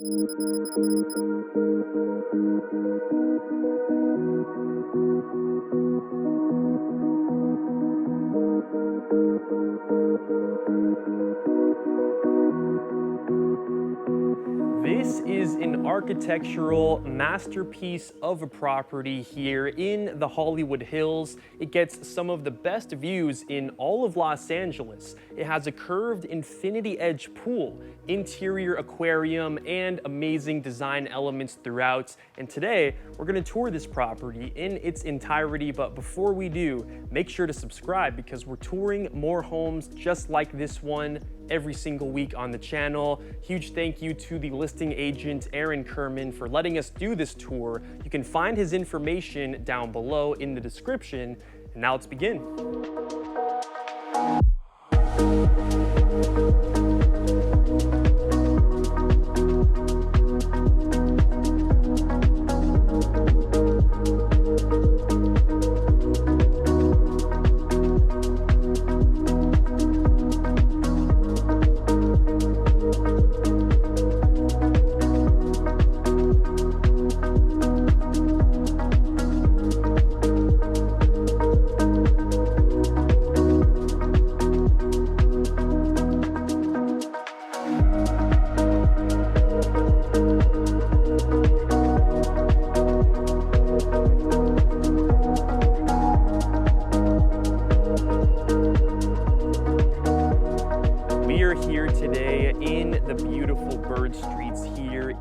This is an architectural masterpiece of a property here in the Hollywood Hills. It gets some of the best views in all of Los Angeles. It has a curved infinity edge pool, interior aquarium, and amazing design elements throughout. And today, we're gonna tour this property in its entirety, but before we do, make sure to subscribe because we're touring more homes just like this one every single week on the channel. Huge thank you to the listing agent, Aaron Kerman, for letting us do this tour. You can find his information down below in the description. And now let's begin.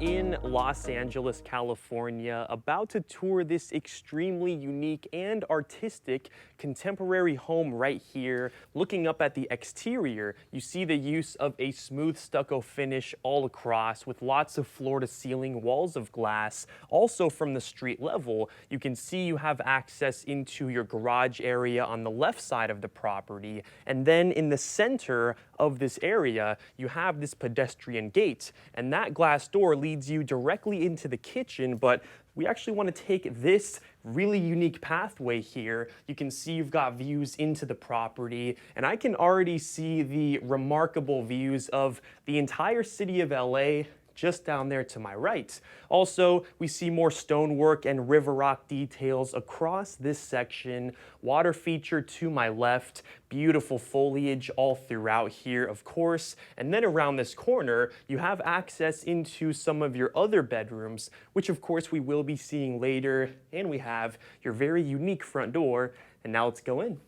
In Los Angeles, California, about to tour this extremely unique and artistic contemporary home right here. Looking up at the exterior, you see the use of a smooth stucco finish all across with lots of floor-to-ceiling walls of glass. Also from the street level, you can see you have access into your garage area on the left side of the property. And then in the center of this area, you have this pedestrian gate, and that glass door leads you directly into the kitchen, but we actually want to take this really unique pathway here. You can see you've got views into the property, and I can already see the remarkable views of the entire city of LA just down there to my right. Also, we see more stonework and river rock details across this section. Water feature to my left, beautiful foliage all throughout here, of course. And then around this corner, you have access into some of your other bedrooms, which of course we will be seeing later. And we have your very unique front door. And now let's go in.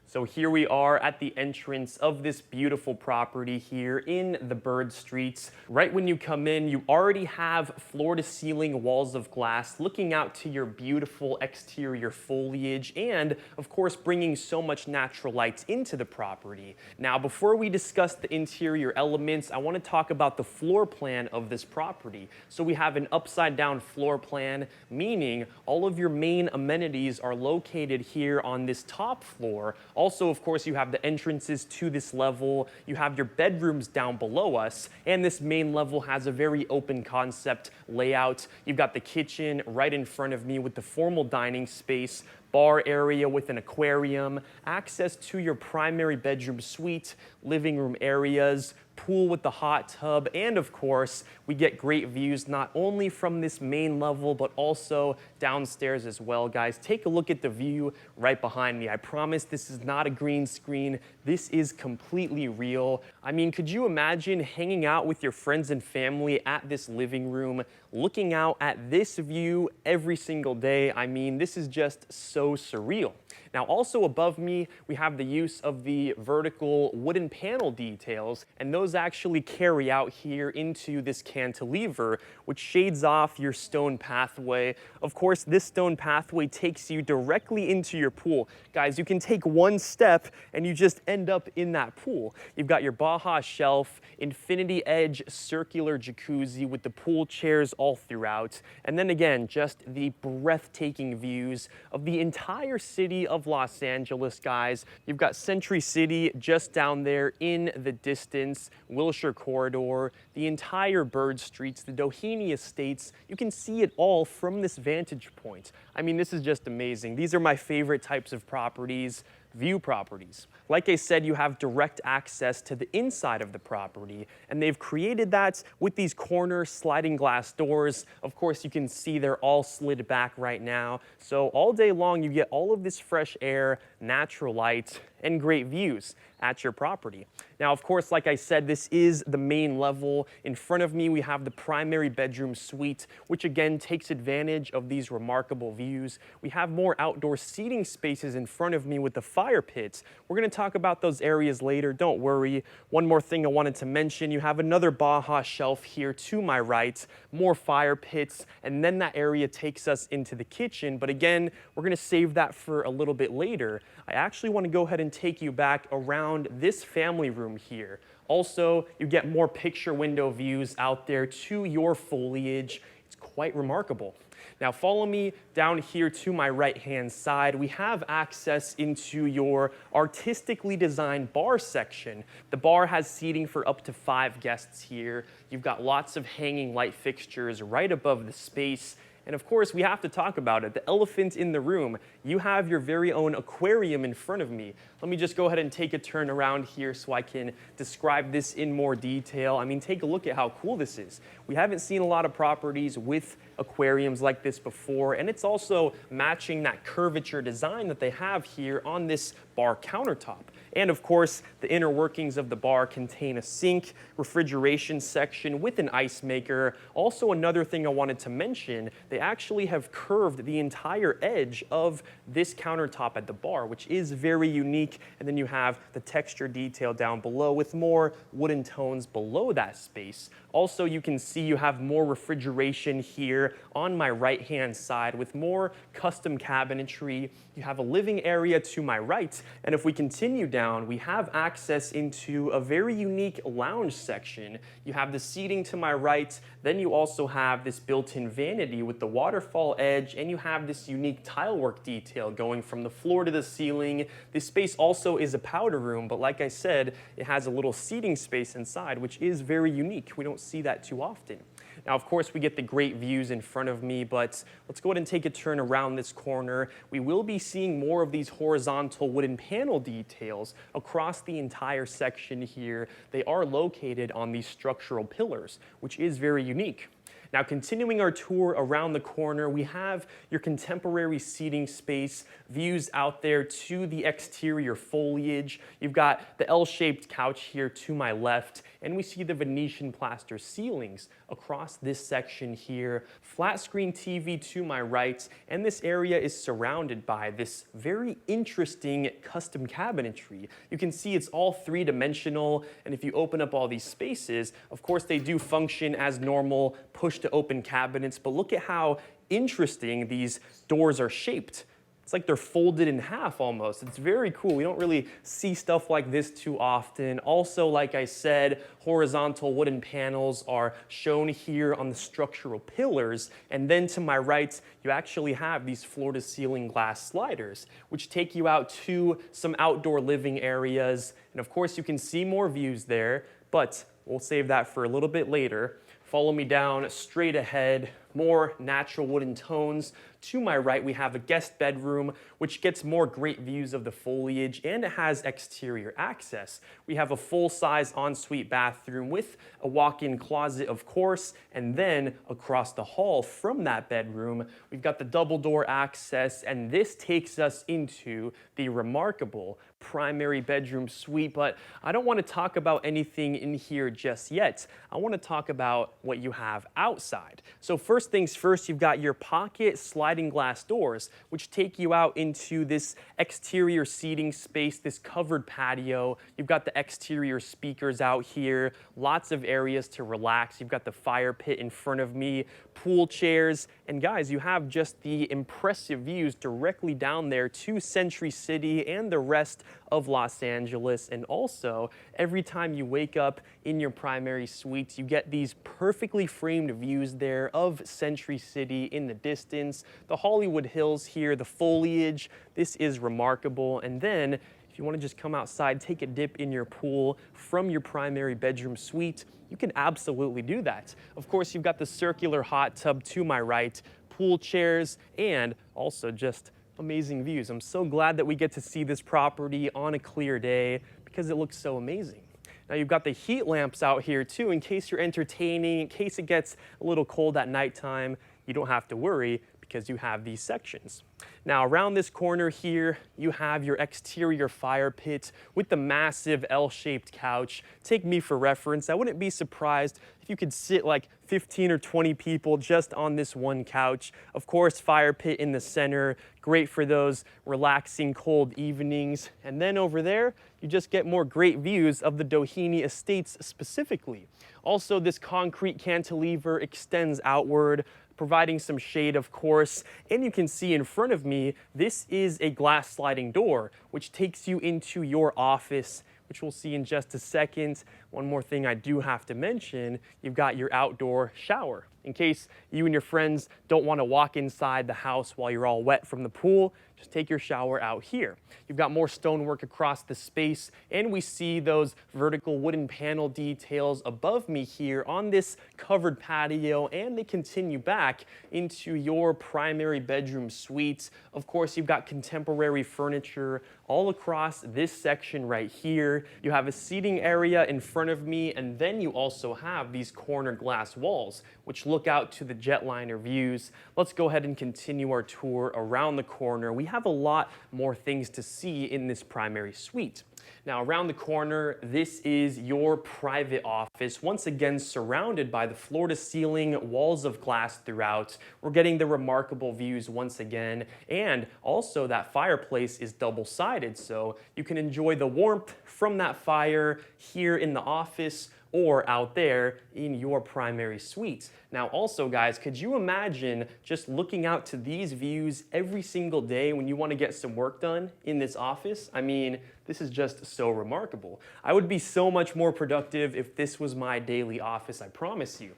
So here we are at the entrance of this beautiful property here in the Bird Streets. Right when you come in, you already have floor-to-ceiling walls of glass looking out to your beautiful exterior foliage and, of course, bringing so much natural light into the property. Now, before we discuss the interior elements, I want to talk about the floor plan of this property. So we have an upside-down floor plan, meaning all of your main amenities are located here on this top floor. Also, of course, you have the entrances to this level, you have your bedrooms down below us, and this main level has a very open concept layout. You've got the kitchen right in front of me with the formal dining space, bar area with an aquarium, access to your primary bedroom suite, living room areas, pool with the hot tub, and of course, we get great views not only from this main level, but also downstairs as well, guys. Take a look at the view right behind me. I promise this is not a green screen. This is completely real. I mean, could you imagine hanging out with your friends and family at this living room, looking out at this view every single day? I mean, this is just so surreal. Now, also above me, we have the use of the vertical wooden panel details, and those actually carry out here into this cantilever, which shades off your stone pathway. Of course, this stone pathway takes you directly into your pool. Guys, you can take one step and you just end up in that pool. You've got your Baja shelf, infinity edge circular jacuzzi with the pool chairs all throughout, and then again, just the breathtaking views of the entire city of Los Angeles, guys. You've got Century City just down there in the distance, Wilshire Corridor, the entire Bird Streets, the Doheny Estates. You can see it all from this vantage point. I mean, this is just amazing. These are my favorite types of properties. view properties. Like I said, you have direct access to the inside of the property, and they've created that with these corner sliding glass doors. Of course, you can see they're all slid back right now. So all day long, you get all of this fresh air, natural light, and great views at your property. Now, of course, like I said, this is the main level. In front of me, we have the primary bedroom suite, which again takes advantage of these remarkable views. We have more outdoor seating spaces in front of me with the fire pits. We're going to talk about those areas later, don't worry. One more thing I wanted to mention, you have another Baja shelf here to my right, more fire pits, and then that area takes us into the kitchen. But again, we're going to save that for a little bit later. I actually want to go ahead and take you back around this family room here. Also, you get more picture window views out there to your foliage. It's quite remarkable. Now follow me down here to my right-hand side. We have access into your artistically designed bar section. The bar has seating for up to 5 guests here. You've got lots of hanging light fixtures right above the space. And of course, we have to talk about it. The elephant in the room. You have your very own aquarium in front of me. Let me just go ahead and take a turn around here so I can describe this in more detail. I mean, take a look at how cool this is. We haven't seen a lot of properties with aquariums like this before, and it's also matching that curvature design that they have here on this bar countertop. And of course, the inner workings of the bar contain a sink, refrigeration section with an ice maker. Also, another thing I wanted to mention, they actually have curved the entire edge of this countertop at the bar, which is very unique. And then you have the texture detail down below with more wooden tones below that space. Also, you can see you have more refrigeration here on my right-hand side with more custom cabinetry. You have a living area to my right, and if we continue down, we have access into a very unique lounge section. You have the seating to my right, then you also have this built-in vanity with the waterfall edge, and you have this unique tilework detail going from the floor to the ceiling. This space also is a powder room, but like I said, it has a little seating space inside, which is very unique. We don't see that too often. Now, of course, we get the great views in front of me, but let's go ahead and take a turn around this corner. We will be seeing more of these horizontal wooden panel details across the entire section here. They are located on these structural pillars, which is very unique. Now, continuing our tour around the corner, we have your contemporary seating space, views out there to the exterior foliage. You've got the L-shaped couch here to my left, and we see the Venetian plaster ceilings across this section here. Flat screen TV to my right, and this area is surrounded by this very interesting custom cabinetry. You can see it's all three-dimensional, and if you open up all these spaces, of course they do function as normal push to open cabinets, but look at how interesting these doors are shaped. It's like they're folded in half almost. It's very cool. We don't really see stuff like this too often. Also, like I said, horizontal wooden panels are shown here on the structural pillars. And then to my right, you actually have these floor-to-ceiling glass sliders, which take you out to some outdoor living areas. And of course, you can see more views there, but we'll save that for a little bit later. Follow me down straight ahead, more natural wooden tones. To my right, we have a guest bedroom, which gets more great views of the foliage, and it has exterior access. We have a full-size ensuite bathroom with a walk-in closet, of course, and then across the hall from that bedroom, we've got the double-door access, and this takes us into the remarkable primary bedroom suite. But I don't want to talk about anything in here just yet. I want to talk about what you have outside. So first things first, you've got your pocket sliding glass doors, which take you out into this exterior seating space, this covered patio. You've got the exterior speakers out here, lots of areas to relax. You've got the fire pit in front of me, pool chairs, and guys, you have just the impressive views directly down there to Century City and the rest of Los Angeles. And also, every time you wake up in your primary suites, you get these perfectly framed views there of Century City in the distance, the Hollywood Hills here, the foliage. This is remarkable. And then, if you want to just come outside, take a dip in your pool from your primary bedroom suite, you can absolutely do that. Of course, you've got the circular hot tub to my right, pool chairs, and also just amazing views. I'm so glad that we get to see this property on a clear day because it looks so amazing. Now you've got the heat lamps out here too in case you're entertaining, in case it gets a little cold at nighttime. You don't have to worry because you have these sections. Now around this corner here, you have your exterior fire pit with the massive L-shaped couch. Take me for reference, I wouldn't be surprised if you could sit like 15 or 20 people just on this one couch. Of course, fire pit in the center, great for those relaxing cold evenings. And then over there, you just get more great views of the Doheny Estates specifically. Also, this concrete cantilever extends outward, providing some shade, of course. And you can see in front of me, this is a glass sliding door, which takes you into your office, which we'll see in just a second. One more thing I do have to mention, you've got your outdoor shower. In case you and your friends don't want to walk inside the house while you're all wet from the pool, just take your shower out here. You've got more stonework across the space, and we see those vertical wooden panel details above me here on this covered patio, and they continue back into your primary bedroom suite. Of course, you've got contemporary furniture all across this section right here. You have a seating area in front of me, and then you also have these corner glass walls, which look out to the jetliner views. Let's go ahead and continue our tour around the corner. We have a lot more things to see in this primary suite. Now around the corner, this is your private office, once again surrounded by the floor-to-ceiling walls of glass throughout. We're getting the remarkable views once again, and also that fireplace is double-sided, so you can enjoy the warmth from that fire here in the office or out there in your primary suite. Now also guys, could you imagine just looking out to these views every single day when you want to get some work done in this office? I mean, this is just so remarkable. I would be so much more productive if this was my daily office, I promise you.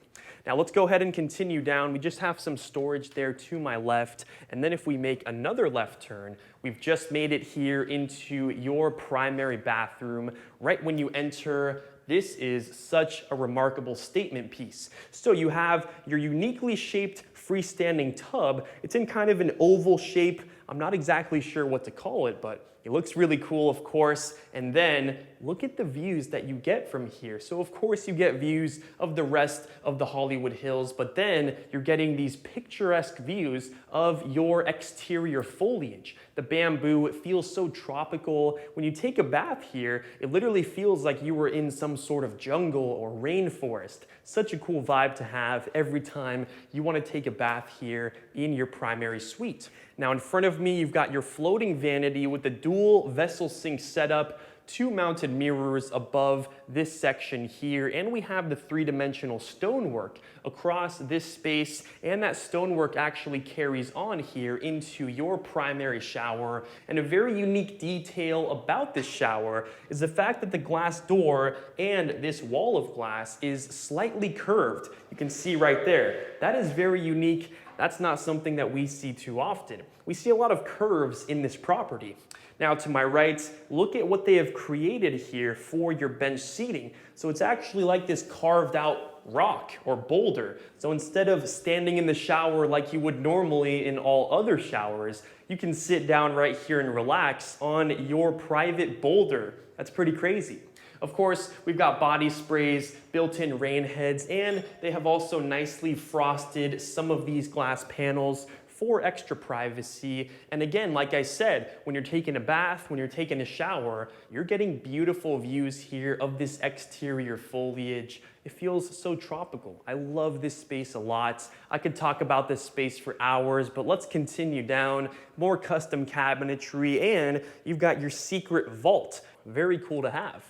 Now let's go ahead and continue down. We just have some storage there to my left, and then if we make another left turn, we've just made it here into your primary bathroom. Right when you enter, this is such a remarkable statement piece. So you have your uniquely shaped freestanding tub. It's in kind of an oval shape. I'm not exactly sure what to call it, but it looks really cool, of course. And then look at the views that you get from here. So of course you get views of the rest of the Hollywood Hills, but then you're getting these picturesque views of your exterior foliage. The bamboo, it feels so tropical. When you take a bath here, it literally feels like you were in some sort of jungle or rainforest. Such a cool vibe to have every time you want to take a bath here in your primary suite. Now in front of me, you've got your floating vanity with the dual vessel sink setup, 2 mounted mirrors above this section here, and we have the 3-dimensional stonework across this space, and that stonework actually carries on here into your primary shower. And a very unique detail about this shower is the fact that the glass door and this wall of glass is slightly curved. You can see right there. That is very unique. That's not something that we see too often. We see a lot of curves in this property. Now to my right, look at what they have created here for your bench seating. So it's actually like this carved out rock or boulder. So instead of standing in the shower like you would normally in all other showers, you can sit down right here and relax on your private boulder. That's pretty crazy. Of course, we've got body sprays, built-in rain heads, and they have also nicely frosted some of these glass panels for extra privacy. And again, like I said, when you're taking a bath, when you're taking a shower, you're getting beautiful views here of this exterior foliage. It feels so tropical. I love this space a lot. I could talk about this space for hours, but let's continue down. More custom cabinetry, and you've got your secret vault. Very cool to have.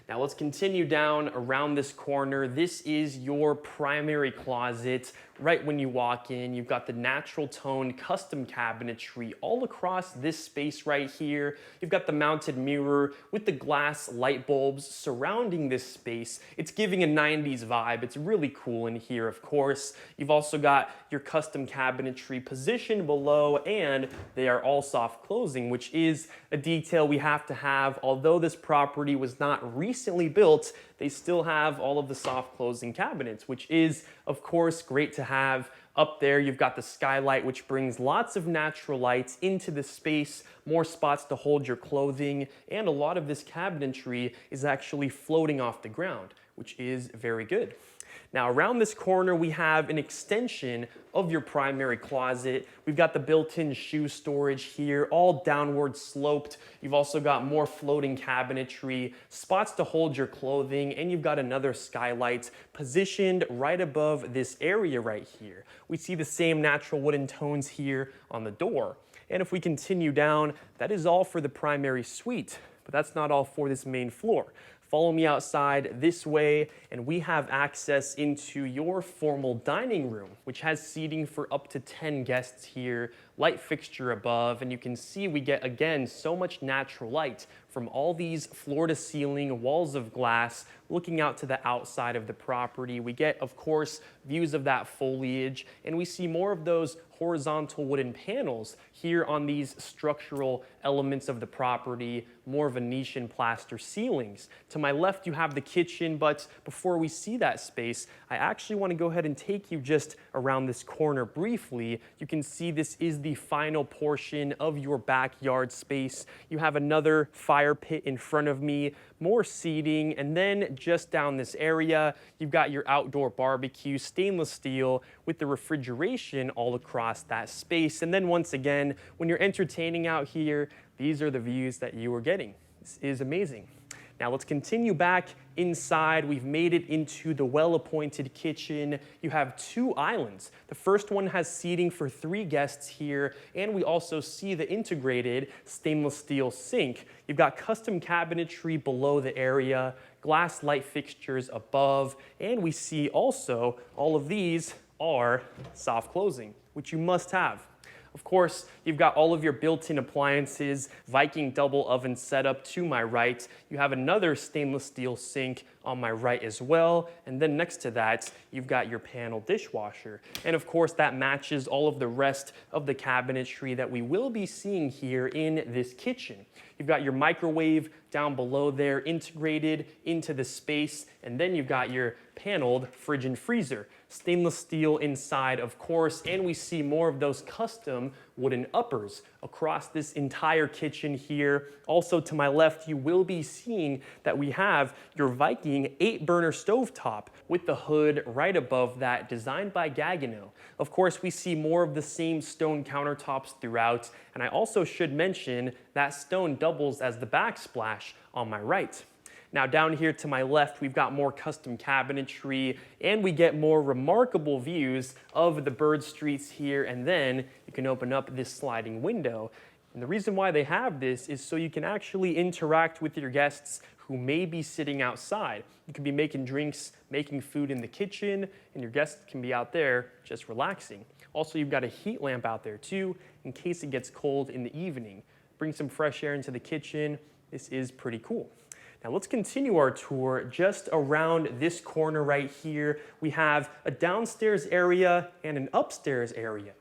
Now let's continue down around this corner. This is your primary closet. Right when you walk in, you've got the natural tone custom cabinetry all across this space right here. You've got the mounted mirror with the glass light bulbs surrounding this space. It's giving a 90s vibe. It's really cool in here, of course. You've also got your custom cabinetry positioned below, and they are all soft closing, which is a detail we have to have. Although this property was not recently recently built, they still have all of the soft closing cabinets, which is, of course, great to have. Up there, you've got the skylight, which brings lots of natural lights into the space, more spots to hold your clothing, and a lot of this cabinetry is actually floating off the ground, which is very good. Now around this corner, we have an extension of your primary closet. We've got the built-in shoe storage here, all downward sloped. You've also got more floating cabinetry, spots to hold your clothing, and you've got another skylight positioned right above this area right here. We see the same natural wooden tones here on the door. And if we continue down, that is all for the primary suite, but that's not all for this main floor. Follow me outside this way, and we have access into your formal dining room, which has seating for up to 10 guests here, light fixture above, and you can see we get, again, so much natural light from all these floor-to-ceiling walls of glass looking out to the outside of the property. We get, of course, views of that foliage, and we see more of those horizontal wooden panels here on these structural elements of the property, more Venetian plaster ceilings. To my left, you have the kitchen, but before we see that space, I actually want to go ahead and take you just around this corner briefly. You can see this is the final portion of your backyard space. You have another fire pit in front of me, more seating, and then just down this area, you've got your outdoor barbecue, stainless steel, with the refrigeration all across that space. And then once again, when you're entertaining out here, these are the views that you are getting. This is amazing. Now let's continue back inside. We've made it into the well-appointed kitchen. You have 2 islands. The first one has seating for 3 guests here, and we also see the integrated stainless steel sink. You've got custom cabinetry below the area, glass light fixtures above, and we see also all of these are soft closing, which you must have. Of course, you've got all of your built-in appliances, Viking double oven setup to my right. You have another stainless steel sink on my right as well. And then next to that, you've got your panel dishwasher. And of course, that matches all of the rest of the cabinetry that we will be seeing here in this kitchen. You've got your microwave down below there integrated into the space. And then you've got your paneled fridge and freezer. Stainless steel inside, of course, and we see more of those custom wooden uppers across this entire kitchen here. Also to my left, you will be seeing that we have your Viking 8-burner stovetop with the hood right above that, designed by Gaggenau. Of course, we see more of the same stone countertops throughout, and I also should mention that stone doubles as the backsplash on my right. Now down here to my left, we've got more custom cabinetry, and we get more remarkable views of the bird streets here, and then you can open up this sliding window. And the reason why they have this is so you can actually interact with your guests who may be sitting outside. You could be making drinks, making food in the kitchen, and your guests can be out there just relaxing. Also, you've got a heat lamp out there too, in case it gets cold in the evening. Bring some fresh air into the kitchen. This is pretty cool. Now let's continue our tour just around this corner right here. We have a downstairs area and an upstairs area.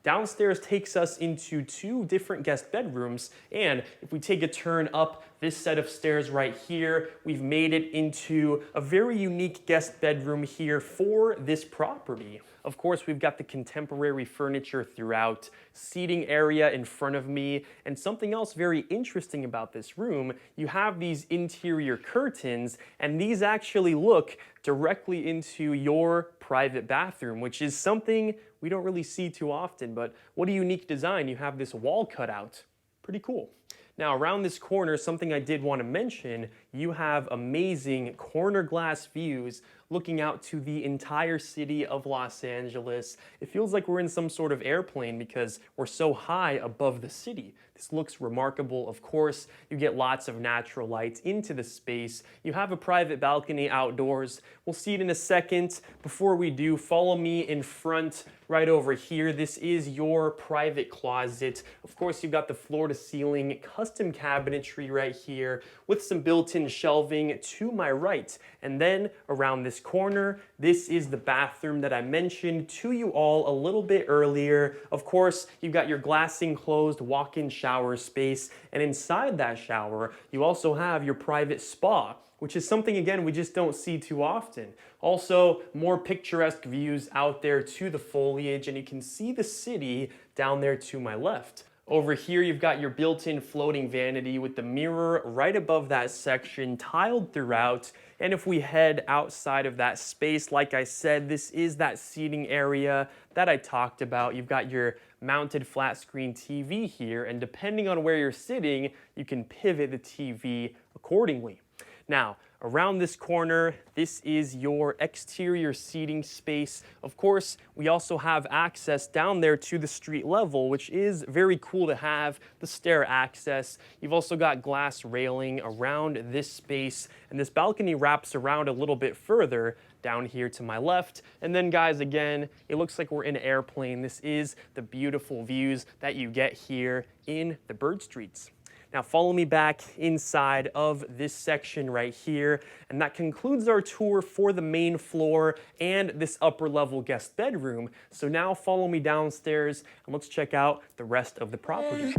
Downstairs takes us into 2 different guest bedrooms, and if we take a turn up this set of stairs right here, we've made it into a very unique guest bedroom here for this property. Of course, we've got the contemporary furniture throughout, seating area in front of me, and something else very interesting about this room, you have these interior curtains, and these actually look directly into your private bathroom, which is something we don't really see too often, but what a unique design. You have this wall cut out. Pretty cool. Now around this corner, something I did want to mention, you have amazing corner glass views looking out to the entire city of Los Angeles. It feels like we're in some sort of airplane because we're so high above the city. This looks remarkable. Of course, you get lots of natural light into the space. You have a private balcony outdoors. We'll see it in a second. Before we do, follow me in front right over here. This is your private closet. Of course, you've got the floor-to-ceiling custom cabinetry right here with some built-in shelving to my right. And then around this corner, this is the bathroom that I mentioned to you all a little bit earlier. Of course, you've got your glass enclosed walk-in shower space, and inside that shower, you also have your private spa which is something, again, we just don't see too often. Also, more picturesque views out there to the foliage, and you can see the city down there to my left. Over here, you've got your built-in floating vanity with the mirror right above that section, tiled throughout. And if we head outside of that space, like I said, this is that seating area that I talked about. You've got your mounted flat screen TV here, and depending on where you're sitting, you can pivot the TV accordingly. Now, around this corner, this is your exterior seating space. Of course, we also have access down there to the street level, which is very cool to have, the stair access. You've also got glass railing around this space, and this balcony wraps around a little bit further down here to my left. And then guys, again, it looks like we're in an airplane. This is the beautiful views that you get here in the bird streets. Now follow me back inside of this section right here, and that concludes our tour for the main floor and this upper level guest bedroom. So now follow me downstairs and let's check out the rest of the property.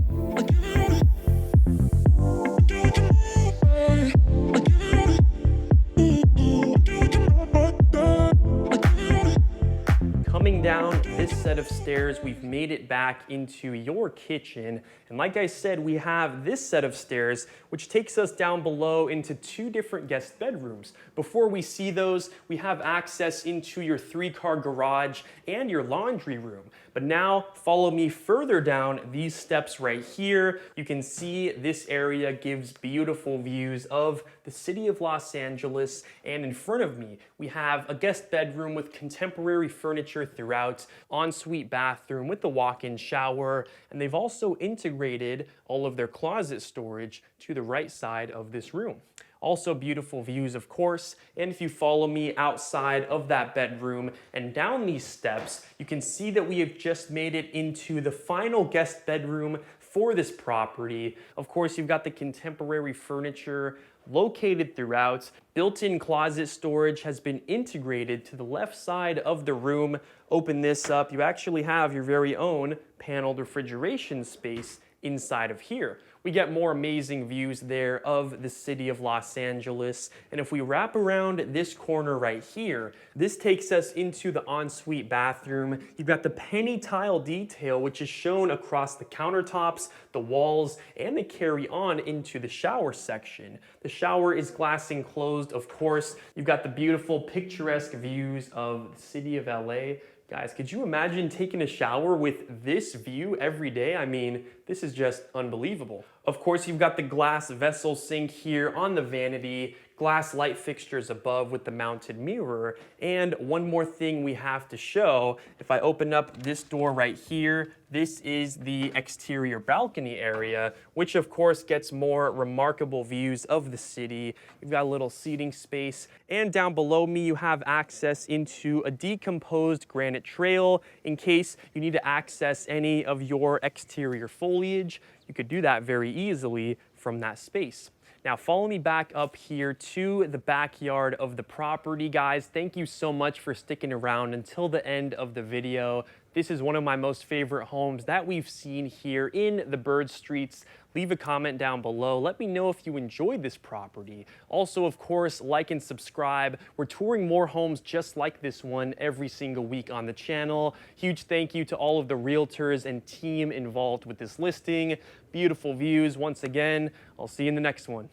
Coming down this set of stairs, we've made it back into your kitchen. And like I said, we have this set of stairs, which takes us down below into two different guest bedrooms. Before we see those, we have access into your 3-car garage and your laundry room. But now follow me further down these steps right here. You can see this area gives beautiful views of the city of Los Angeles. And in front of me, we have a guest bedroom with contemporary furniture throughout, ensuite bathroom with the walk-in shower, and they've also integrated all of their closet storage to the right side of this room. Also beautiful views, of course, and if you follow me outside of that bedroom and down these steps, you can see that we have just made it into the final guest bedroom for this property. Of course, you've got the contemporary furniture located throughout. Built-in closet storage has been integrated to the left side of the room. Open this up, you actually have your very own paneled refrigeration space inside of here. We get more amazing views there of the city of Los Angeles. And if we wrap around this corner right here, this takes us into the ensuite bathroom. You've got the penny tile detail, which is shown across the countertops, the walls, and they carry on into the shower section. The shower is glass enclosed, of course. You've got the beautiful picturesque views of the city of LA. Guys, could you imagine taking a shower with this view every day? I mean, this is just unbelievable. Of course, you've got the glass vessel sink here on the vanity, glass light fixtures above with the mounted mirror, and one more thing we have to show. If I open up this door right here, this is the exterior balcony area, which of course gets more remarkable views of the city. You've got a little seating space, and down below me you have access into a decomposed granite trail in case you need to access any of your exterior foliage. You could do that very easily from that space. Now follow me back up here to the backyard of the property, guys. Thank you so much for sticking around until the end of the video. This is one of my most favorite homes that we've seen here in the Bird Streets. Leave a comment down below. Let me know if you enjoyed this property. Also, of course, like and subscribe. We're touring more homes just like this one every single week on the channel. Huge thank you to all of the realtors and team involved with this listing. Beautiful views once again. I'll see you in the next one.